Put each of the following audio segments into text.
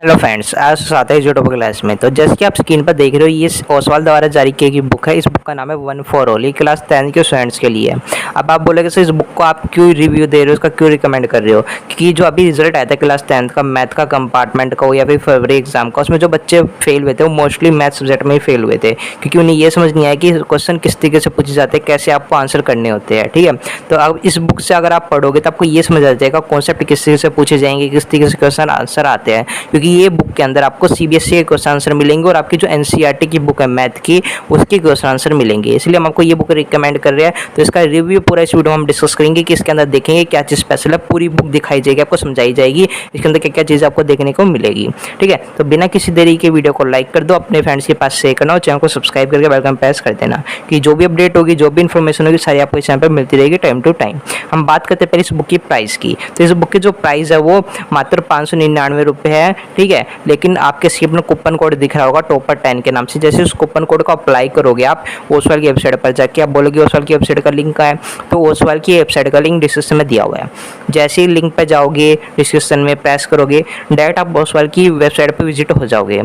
Hello friends, आज साथ है यूट्यूब क्लास में। तो जैसे कि आप स्क्रीन पर देख रहे हो, ये ओसवाल द्वारा जारी की गई बुक है। इस बुक का नाम है वन फॉर ऑल। ये क्लास 10 के स्टूडेंट्स के लिए है। अब आप बोलेगे सर, इस बुक को आप क्यों रिव्यू दे रहे हो, इसका क्यों रिकमेंड कर रहे हो? क्योंकि जो अभी रिजल्ट आया था क्लास 10 का, मैथ का कंपार्टमेंट का हो या फिर फरवरी एग्जाम का, उसमें जो बच्चे फेल हुए थे वो मोस्टली मैथ सब्जेक्ट में ही फेल हुए थे, क्योंकि उन्हें ये समझ नहीं आया कि क्वेश्चन किस तरीके से पूछे जाते हैं, कैसे आपको आंसर करने होते हैं। ठीक है, तो अब इस बुक से अगर आप पढ़ोगे तो आपको ये समझ आ जाएगा कॉन्सेप्ट किस तरीके से पूछे जाएंगे, किस तरीके से क्वेश्चन आंसर आते हैं। क्योंकि ये बुक के अंदर आपको सीबीएसई के क्वेश्चन आंसर मिलेंगे और आपकी जो एनसीईआरटी की बुक है मैथ की, उसके क्वेश्चन आंसर मिलेंगे। इसलिए हम आपको ये बुक रिकमेंड कर रहे हैं। तो इसका रिव्यू पूरा इस वीडियो में हम डिस्कस करेंगे कि इसके अंदर देखेंगे क्या चीज़ स्पेशल है। पूरी बुक दिखाई जाएगी, आपको समझाई जाएगी इसके अंदर क्या क्या चीज़ आपको देखने को मिलेगी। ठीक है, तो बिना किसी देरी के वीडियो को लाइक कर दो, अपने फ्रेंड्स के पास शेयर करना और चैनल को सब्सक्राइब करके बेल आइकन प्रेस कर देना कि जो भी अपडेट होगी, जो भी इन्फॉर्मेशन होगी, सारी आपको इस चैनल पर मिलती रहेगी टाइम टू टाइम। हम बात करते हैं पहले इस बुक की प्राइस की। तो इस बुक की जो प्राइस है वो मात्र 599 रुपये है। ठीक है, लेकिन आपके स्क्रीन में कूपन कोड दिख रहा होगा टॉपर 10 के नाम से। जैसे उस कूपन कोड को अप्लाई करोगे आप ओसवाल की वेबसाइट पर जाके, आप बोलोगे ओसवाल की वेबसाइट का लिंक का है, तो ओसवाल की वेबसाइट का लिंक डिस्क्रिप्शन में दिया हुआ है। जैसे ही लिंक पे जाओगे, डिस्क्रिप्शन में प्रेस करोगे, डायरेक्ट आप ओसवाल की वेबसाइट पर विजिट हो जाओगे।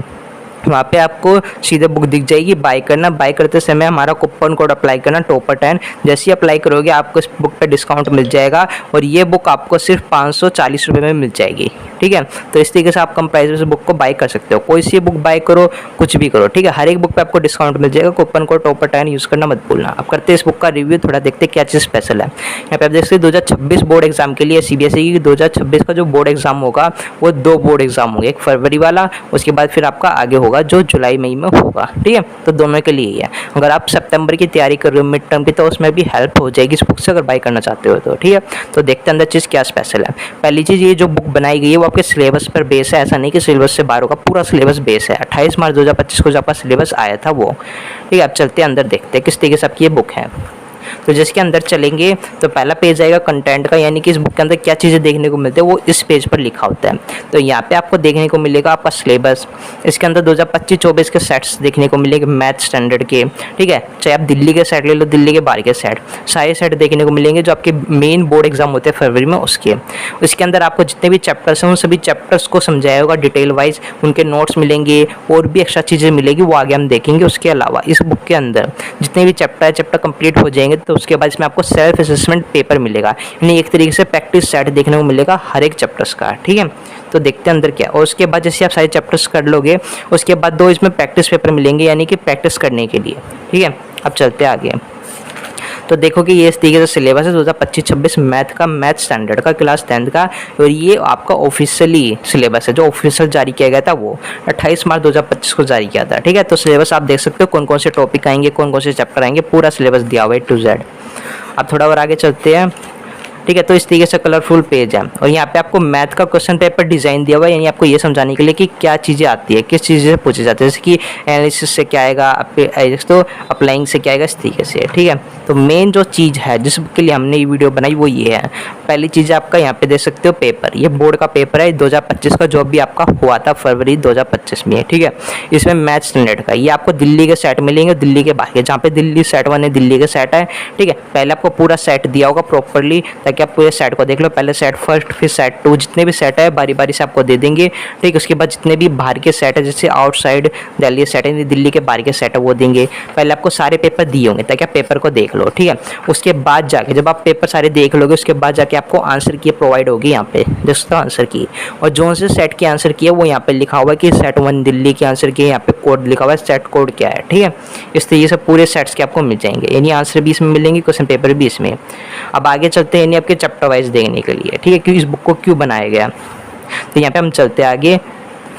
वहाँ पे आपको सीधे बुक दिख जाएगी, बाय करना। बाय करते समय हमारा कूपन कोड अप्लाई करना टॉपर 10। जैसे ही अप्लाई करोगे आपको इस बुक पे डिस्काउंट मिल जाएगा और ये बुक आपको सिर्फ 540 रुपये में मिल जाएगी। ठीक है, तो इस तरीके से आप कम प्राइस में बुक को बाय कर सकते हो। कोई सी बुक बाय करो, कुछ भी करो, ठीक है, हर एक बुक पे आपको डिस्काउंट मिल जाएगा। कूपन कोड टॉपर 10 यूज़ करना मत भूलना। अब करते हैं इस बुक का रिव्यू, थोड़ा देखते हैं क्या चीज़ स्पेशल है। यहाँ पे आप देख सकते हैं 2026 बोर्ड एग्जाम के लिए सीबीएसई की 2026 का जो बोर्ड एग्जाम होगा वो 2 बोर्ड एग्जाम होंगे, एक फरवरी वाला, उसके बाद फिर आपका आगे होगा जो जुलाई मई में होगा। ठीक है, तो दोनों के लिए ही है। अगर आप सितंबर की तैयारी कर रहे हो मिड टर्म की, तो उसमें भी हेल्प हो जाएगी इस बुक से, अगर बाय करना चाहते हो तो। ठीक है, तो देखते हैं अंदर चीज़ क्या स्पेशल है। पहली चीज़, ये जो बुक बनाई गई है वो आपके सिलेबस पर बेस है। ऐसा नहीं कि सिलेबस से बाहर होगा, पूरा सिलेबस बेस है। 28 मार्च 2025 को जो आपका सिलेबस आया था वो। ठीक है, अब चलते हैं अंदर, देखते हैं किस तरीके से आपकी ये बुक है। तो जिसके अंदर चलेंगे तो पहला पेज आएगा कंटेंट का, यानी कि इस बुक के अंदर क्या चीज़ें देखने को मिलती है वो इस पेज पर लिखा होता है। तो यहाँ पे आपको देखने को मिलेगा आपका सिलेबस। इसके अंदर 2025-24 के सेट्स देखने को मिलेंगे मैथ स्टैंडर्ड के। ठीक है, चाहे आप दिल्ली के सेट ले लो, दिल्ली के बाहर के सेट, सारे सेट देखने को मिलेंगे जो आपके मेन बोर्ड एग्जाम होते हैं फरवरी में, उसके। इसके अंदर आपको जितने भी चैप्टर्स हैं उन सभी चैप्टर्स को समझाया होगा डिटेल वाइज, उनके नोट्स मिलेंगे और भी एक्स्ट्रा चीज़ें मिलेगी, वो आगे हम देखेंगे। उसके अलावा इस बुक के अंदर जितने भी चैप्टर कंप्लीट हो जाएंगे तो उसके बाद इसमें आपको सेल्फ असेसमेंट पेपर मिलेगा, यानी एक तरीके से प्रैक्टिस सेट देखने को मिलेगा हर एक चैप्टर्स का। ठीक है, तो देखते हैं अंदर क्या। और उसके बाद जैसे आप सारे चैप्टर्स कर लोगे, उसके बाद 2 इसमें प्रैक्टिस पेपर मिलेंगे, यानी कि प्रैक्टिस करने के लिए। ठीक है, अब चलते हैं आगे। तो देखो कि ये इस तरीके से सिलेबस है 2025-26 मैथ का, मैथ स्टैंडर्ड का, क्लास 10 का। और ये आपका ऑफिशियली सिलेबस है, जो ऑफिशियल जारी किया गया था वो 28 मार्च 2025 को जारी किया था। ठीक है, तो सिलेबस आप देख सकते हो कौन कौन से टॉपिक आएंगे, कौन कौन से चैप्टर आएंगे, पूरा सिलेबस दिया हुआ है टू जेड। अब थोड़ा और आगे चलते हैं। ठीक है, तो इस तरीके से कलरफुल पेज है और यहाँ पे आपको मैथ का क्वेश्चन पेपर डिज़ाइन दिया हुआ है, यानी आपको ये समझाने के लिए कि क्या चीज़ें आती है, किस चीज़ से पूछे जाते हैं। जैसे कि एनालिसिस से क्या आएगा, तो अप्लाइंग से क्या आएगा, इस तरीके से। ठीक है, तो मेन जो चीज़ है जिस के लिए हमने ये वीडियो बनाई वो ये है। पहली चीज़ आपका यहाँ पे देख सकते हो पेपर, ये बोर्ड का पेपर है 2025 का, जो भी आपका हुआ था फरवरी 2025 में। ठीक है, इसमें मैथ स्टैंडर्ड का ये आपको दिल्ली के सेट मिलेंगे, दिल्ली के बाहर, जहाँ पे दिल्ली सेट 1 है, दिल्ली के सेट है। ठीक है, पहले आपको पूरा सेट दिया होगा प्रॉपरली, ताकि आप पूरे सेट को देख लो। पहले सेट फर्स्ट, फिर सेट 2, जितने भी सेट है बारी बारी से आपको दे देंगे। ठीक है, उसके बाद जितने भी बाहर के सेट है, जैसे आउटसाइड दिल्ली सेट है, दिल्ली के बाहर के सेट है, वो देंगे। पहले आपको सारे पेपर दिए होंगे ताकि आप पेपर को देख लो। ठीक है, उसके बाद जाके जब आप पेपर सारे देख लोगे, उसके बाद जाके आपको आंसर की प्रोवाइड होगी यहाँ पे, जिसका आंसर की, और जो से सेट की आंसर की है वो यहाँ पे लिखा हुआ है कि सेट 1 दिल्ली की आंसर की, यहाँ पे कोड लिखा हुआ है, सेट कोड क्या है। ठीक है, इस तरीके से पूरे सेट्स के आपको मिल जाएंगे, यानी आंसर भी इसमें मिलेंगे, क्वेश्चन पेपर भी इसमें। अब आगे चलते हैं यानी आपके चैप्टर वाइज देखने के लिए। ठीक है, क्योंकि इस बुक को क्यों बनाया गया, तो यहाँ पे हम चलते हैं आगे।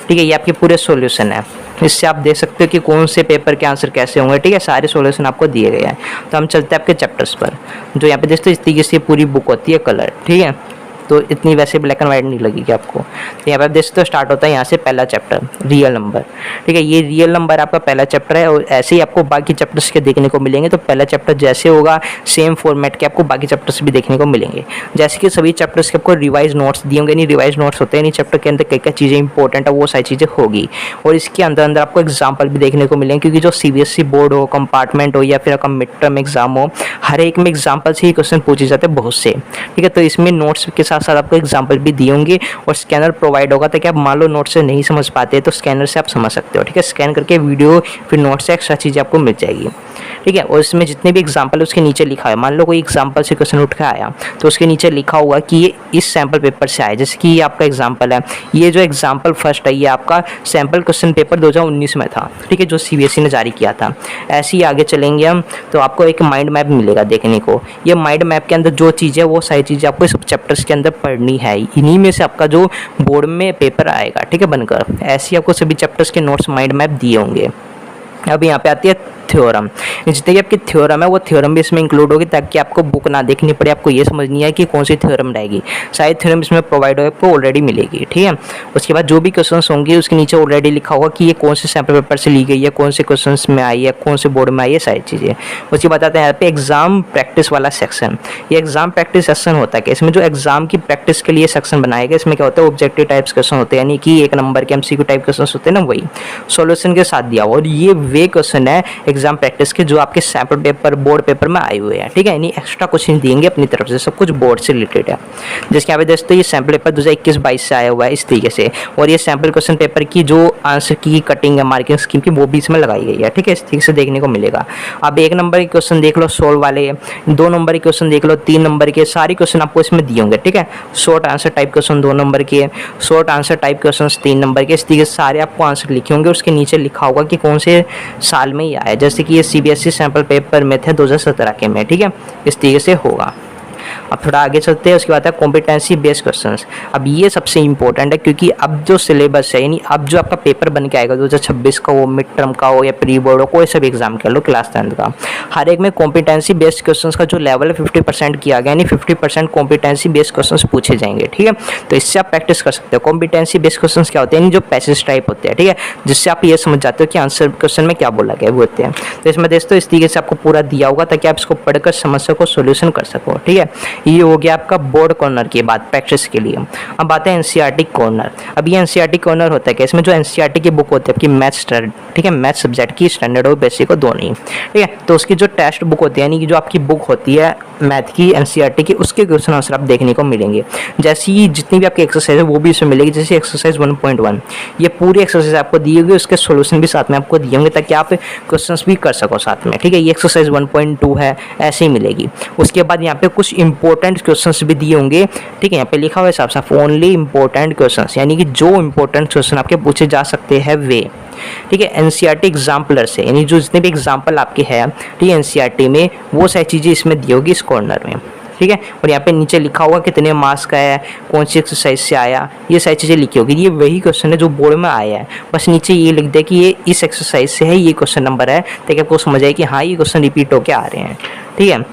ठीक है, ये आपके पूरे सॉल्यूशन है, इससे आप देख सकते हो कि कौन से पेपर के आंसर कैसे होंगे। ठीक है, सारे सॉल्यूशन आपको दिए गए हैं। तो हम चलते हैं आपके चैप्टर्स पर, जो यहाँ पे देखते हो इस तरीके से पूरी बुक होती है कलर। ठीक है, तो इतनी वैसे ब्लैक एंड वाइट नहीं लगेगी आपको। तो यहाँ पे आप देख सकते हो स्टार्ट होता है यहाँ से पहला चैप्टर रियल नंबर। ठीक है, ये रियल नंबर आपका पहला चैप्टर है और ऐसे ही आपको बाकी चैप्टर्स के देखने को मिलेंगे। तो पहला चैप्टर जैसे होगा सेम फॉर्मेट के आपको बाकी चैप्टर्स भी देखने को मिलेंगे। जैसे कि सभी चैप्टर्स के आपको रिवाइज नोट्स दिए होंगे, नहीं रिवाइज नोट्स होते हैं, नहीं चैप्टर के अंदर क्या क्या चीज़ें इंपॉर्टेंट है वो सारी चीज़ें होगी। और इसके अंदर अंदर आपको एग्जाम्पल भी देखने को मिलेंगे, क्योंकि जो सीबीएसई बोर्ड हो, कंपार्टमेंट हो या फिर आपका मिड टर्म एग्जाम हो, हर एक में एग्जाम्पल से ही क्वेश्चन पूछे जाते हैं बहुत से। ठीक है, तो इसमें नोट्स के साथ साथ साथ आपको एग्जाम्पल भी दिए होंगे और स्कैनर प्रोवाइड होगा, ताकि आप मान लो नोट से नहीं समझ पाते तो स्कैनर से आप समझ सकते हो। ठीक है, स्कैन करके वीडियो फिर नोट से एक्स्ट्रा चीज़ें आपको मिल जाएगी। ठीक है, और इसमें जितने भी एग्जाम्पल उसके नीचे लिखा है, मान लो कोई एग्जाम्पल से क्वेश्चन उठ के आया तो उसके नीचे लिखा होगा कि ये इस सैम्पल पेपर से आया। जैसे कि ये आपका एग्जाम्पल है, ये जो एग्जाम्पल फर्स्ट है ये आपका सैम्पल क्वेश्चन पेपर 2019 में था। ठीक है, जो CBSE ने जारी किया था। ऐसे ही आगे चलेंगे हम तो आपको एक माइंड मैप मिलेगा देखने को। ये माइंड मैप के अंदर जो चीज़ें वो सारी चीज़ें आपको इस चैप्टर्स के अंदर पढ़नी है। इन्हीं में से आपका जो बोर्ड में पेपर आएगा, ठीक है, बनकर ऐसे ही आपको सभी चैप्टर्स के नोट्स माइंड मैप दिए होंगे। अब यहाँ पे आती है थ्योरम। जितने भी आपकी थ्योरम है वो थ्योरम भी इसमें इंक्लूड होगी, ताकि आपको बुक ना देखनी पड़े, आपको ये समझनी है कि कौन सी थ्योरम रहेगी। सारी थ्योरम इसमें प्रोवाइड होगी, आपको ऑलरेडी मिलेगी। ठीक है, उसके बाद जो भी क्वेश्चंस होंगे उसके नीचे ऑलरेडी लिखा होगा कि ये कौन से सैम्पल पेपर से ली गई है, कौन से क्वेश्चंस में आई है, कौन से बोर्ड में आई है, सारी चीज़ें। उसके बाद आता है यहाँ पे एग्जाम प्रैक्टिस वाला सेक्शन। ये एग्जाम प्रैक्टिस सेक्शन होता है कि इसमें जो एग्जाम की प्रैक्टिस के लिए सेक्शन बनाया गया, इसमें क्या होता है, ऑब्जेक्टिव टाइप्स क्वेश्चन होते हैं, यानी कि 1 नंबर के MCQ टाइप क्वेश्चन होते हैं ना, वही सॉल्यूशन के साथ दिया हुआ। और ये वे क्वेश्चन है एग्जाम प्रैक्टिस के जो आपके सैम्पल पेपर बोर्ड पेपर में आए हुए हैं। ठीक है, यानी एक्स्ट्रा क्वेश्चन देंगे अपनी तरफ से, सब कुछ बोर्ड से रिलेटेड है। जैसे यहाँ पे दोस्तों ये सैम्पल पेपर 2021-22 से आया हुआ है इस तरीके से, और ये सैम्पल क्वेश्चन पेपर की जो आंसर की कटिंग है मार्किंग स्कीम की, वो भी इसमें लगाई गई है। ठीक है, इस तरीके से देखने को मिलेगा। अब 1 नंबर के क्वेश्चन देख लो सोल्व वाले, 2 नंबर के क्वेश्चन देख लो, 3 नंबर के, सारे क्वेश्चन आपको इसमें दिए होंगे। ठीक है, short answer type question 2 number के, short answer type question 3 number के, इस तरीके से सारे आपको आंसर लिखे होंगे। उसके नीचे लिखा होगा कि कौन से साल में ये आया। जैसे कि ये CBSE सैम्पल पेपर में थे 2017 के में। ठीक है, इस तरीके से होगा। अब थोड़ा आगे चलते हैं, उसके बाद है कॉम्पिटेंसी बेस्ड क्वेश्चंस। अब ये सबसे इंपॉर्टेंट है, क्योंकि अब जो सिलेबस है, यानी अब जो आपका पेपर बन के आएगा 2026 का, वो मिड टर्म का हो या प्री बोर्ड हो, कोई सा भी एग्जाम कर लो क्लास 10th का, हर एक में कॉम्पिटेंसी बेस्ड क्वेश्चंस का जो लेवल है 50% किया गया, यानी 50% कॉम्पिटेंसी बेस्ड क्वेश्चंस पूछे जाएंगे। ठीक है, तो इससे आप प्रैक्टिस कर सकते हो। कॉम्पिटेंसी बेस्ड क्वेश्चंस क्या होते हैं, यानी जो पैसेज टाइप होते हैं। ठीक है, जिससे आप ये समझ जाते हो कि आंसर क्वेश्चन में क्या बोला गया वो होते हैं। तो इसमें दोस्तों इस तरीके से आपको पूरा दिया होगा, ताकि आप इसको पढ़कर समस्या को सोल्यूशन कर सको। ठीक है, ये हो गया आपका बोर्ड कॉर्नर की बात प्रैक्टिस के लिए। अब आते हैं NCERT कॉर्नर। अब ये NCERT कॉर्नर होता है कि इसमें जो NCERT की बुक होती है आपकी मैथ्स, ठीक है, मैथ सब्जेक्ट की स्टैंडर्ड और बेसिक को दोनों ही। ठीक है, तो उसकी जो टेक्स्ट बुक होती है, यानी कि जो आपकी बुक होती है मैथ की NCERT की, उसके क्वेश्चन आंसर आप देखने को मिलेंगे। जैसी जितनी भी आपकी एक्सरसाइज है वो भी इसमें मिलेगी। जैसे एक्सरसाइज 1.1, ये पूरी एक्सरसाइज आपको दी होगी, उसके सोल्यूशन भी साथ में आपको दिए होंगे, ताकि आप क्वेश्चंस भी कर सको साथ में। ठीक है, ये एक्सरसाइज 1.2 है, ऐसे ही मिलेगी। उसके बाद यहाँ पे कुछ इंपॉर्टेंट क्वेश्चंस भी दिए होंगे। ठीक है, यहाँ पे लिखा हुआ है साफ साफ ओनली इंपॉर्टेंट क्वेश्चंस, यानी कि जो इंपॉर्टेंट क्वेश्चन आपके पूछे जा सकते हैं वे। ठीक है, NCERT एग्जाम्पलर से, यानी जो जितने भी एग्जाम्पल आपके हैं, ठीक है, NCERT में वो सारी चीज़ें इसमें दी होगी इस कॉर्नर में। ठीक है, और यहाँ पे नीचे लिखा होगा कितने मार्क्स का है, कौन सी एक्सरसाइज से आया, ये सारी चीज़ें लिखी होगी। ये वही क्वेश्चन है जो बोर्ड में आया है, बस नीचे ये लिख दे कि ये इस एक्सरसाइज से है, ये क्वेश्चन नंबर है, ताकि आपको समझ आए कि हाँ ये क्वेश्चन रिपीट होके आ रहे हैं। ठीक है,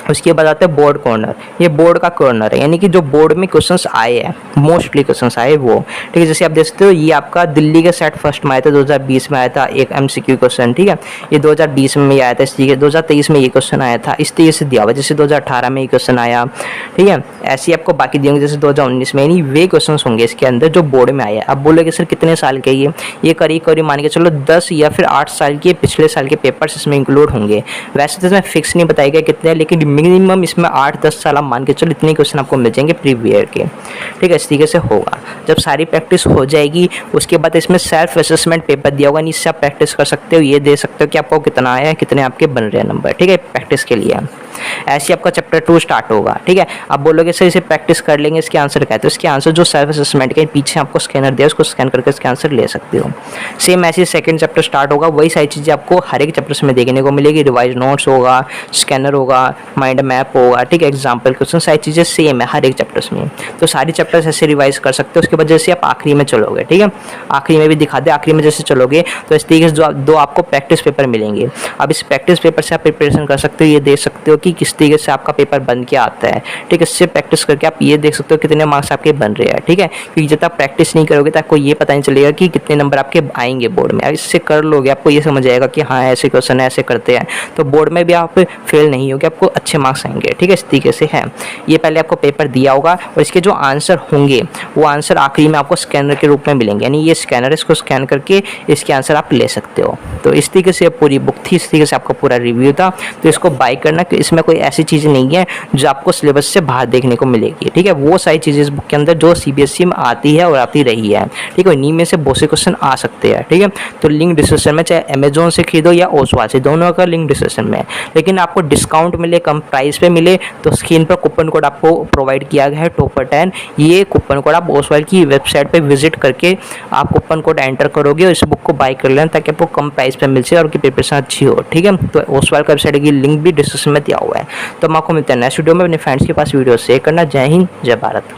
उसके बाद आता है बोर्ड कॉर्नर। ये बोर्ड का कॉर्नर है, यानी कि जो बोर्ड में क्वेश्चंस आए हैं, मोस्टली क्वेश्चंस आए वो। ठीक है, जैसे आप देख सकते हो ये आपका दिल्ली के सेट फर्स्ट में आया था, 2020 में आया था एक MCQ क्वेश्चन। ठीक है, ये 2020 में आया था, इस तरीके 2023 में ये क्वेश्चन आया था, इस तरीके से दिया हुआ। जैसे 2018 में ये क्वेश्चन आया। ठीक है, ऐसे ही आपको बाकी दिए होंगे, जैसे 2019 में, यानी वे क्वेश्चन होंगे इसके अंदर जो बोर्ड में आया है। अब बोलोगे सर कितने साल के ये करीब करीब मान के चलो 10 या फिर 8 साल के पिछले साल के पेपर्स इसमें इंक्लूड होंगे। वैसे तो इसमें फिक्स नहीं बताया गया कितने, लेकिन मिनिमम इसमें 8-10 साल आप मान के चलो इतने क्वेश्चन आपको मिल जाएंगे प्रीवियस ईयर के। ठीक है, इस तरीके से होगा। जब सारी प्रैक्टिस हो जाएगी उसके बाद इसमें सेल्फ असेसमेंट पेपर दिया होगा, इससे आप प्रैक्टिस कर सकते हो, ये दे सकते हो कि आपको कितना आया है, कितने आपके बन रहे हैं नंबर। ठीक है, प्रैक्टिस के लिए ऐसे आपका चैप्टर 2 स्टार्ट होगा। ठीक है, आप बोलोगे सर इसे प्रैक्टिस कर लेंगे, इसके आंसर क्या है, तो इसके आंसर जो सेल्फ असेसमेंट के पीछे आपको स्कैनर दिया उसको स्कैन करके इसके आंसर ले सकते हो। सेम ऐसे सेकंड चैप्टर स्टार्ट होगा, वही सारी चीज़ें आपको हर एक चैप्टर में देखने को मिलेगी। रिवाइज नोट्स होगा, स्कैनर होगा, माइंड मैप होगा। ठीक है, एग्जाम्पल क्वेश्चन, सारी चीज़ें सेम है हर एक चैप्टर्स में, तो सारी चैप्टर्स ऐसे रिवाइज कर सकते हो। उसके बाद जैसे आप आखिरी में चलोगे, ठीक है, आखिरी में भी दिखा दे, आखिरी में जैसे चलोगे तो इस तरीके से दो आपको प्रैक्टिस पेपर मिलेंगे। अब इस प्रैक्टिस पेपर से आप प्रिपरेशन कर सकते हो, ये देख सकते हो कि किस तरीके से आपका पेपर बन के आता है। ठीक है, इससे प्रैक्टिस करके आप ये देख सकते हो कितने मार्क्स आपके बन रहे हैं। ठीक है, क्योंकि जब तक प्रैक्टिस नहीं करोगे तो आपको ये पता नहीं चलेगा कि कितने नंबर आपके आएंगे बोर्ड में। अब इससे कर लोगे आपको ये समझ आएगा कि हाँ ऐसे क्वेश्चन ऐसे करते हैं, तो बोर्ड में भी आप फेल नहीं होगे, आपको अच्छे मार्क्स आएंगे। ठीक है, इस तरीके से है। ये पहले आपको पेपर दिया होगा और इसके जो आंसर होंगे वो आंसर आखिरी में आपको स्कैनर के रूप में मिलेंगे, यानी ये स्कैनर है, इसको स्कैन करके इसके आंसर आप ले सकते हो। तो इस तरीके से पूरी बुक थी, इस तरीके से आपका पूरा रिव्यू था। तो इसको बाय करना, इसमें इसमें कोई ऐसी चीज़ें नहीं है जो आपको सिलेबस से बाहर देखने को मिलेगी, ठीक है। वो सारी चीज़ें इस बुक के अंदर जो सीबीएसई में आती है और आती रही है, ठीक है। इन्हीं में से बहुत से क्वेश्चन आ सकते हैं, ठीक है। तो लिंक डिस्क्रिप्शन में, चाहे अमेजोन से खरीदो या ओसवाल से, दोनों का लिंक डिस्क्रिप्शन में है। लेकिन आपको डिस्काउंट मिले, कम प्राइस पे मिले, तो स्क्रीन पर कूपन कोड आपको प्रोवाइड किया गया है टॉपर10। ये कूपन कोड आप ओसवाल की वेबसाइट पे विजिट करके आप कूपन कोड एंटर करोगे और इस बुक को बाय कर लेना, ताकि आपको कम प्राइस पे मिल सके और आपकी प्रिपरेशन अच्छी हो, ठीक है। तो ओसवाल का वेबसाइट की लिंक भी डिस्क्रिप्शन में दिया हुआ है। तो हम आपको मिलते हैं नेक्स्ट वीडियो में। अपने फ्रेंड्स के पास वीडियो शेयर करना। जय हिंद, जय भारत।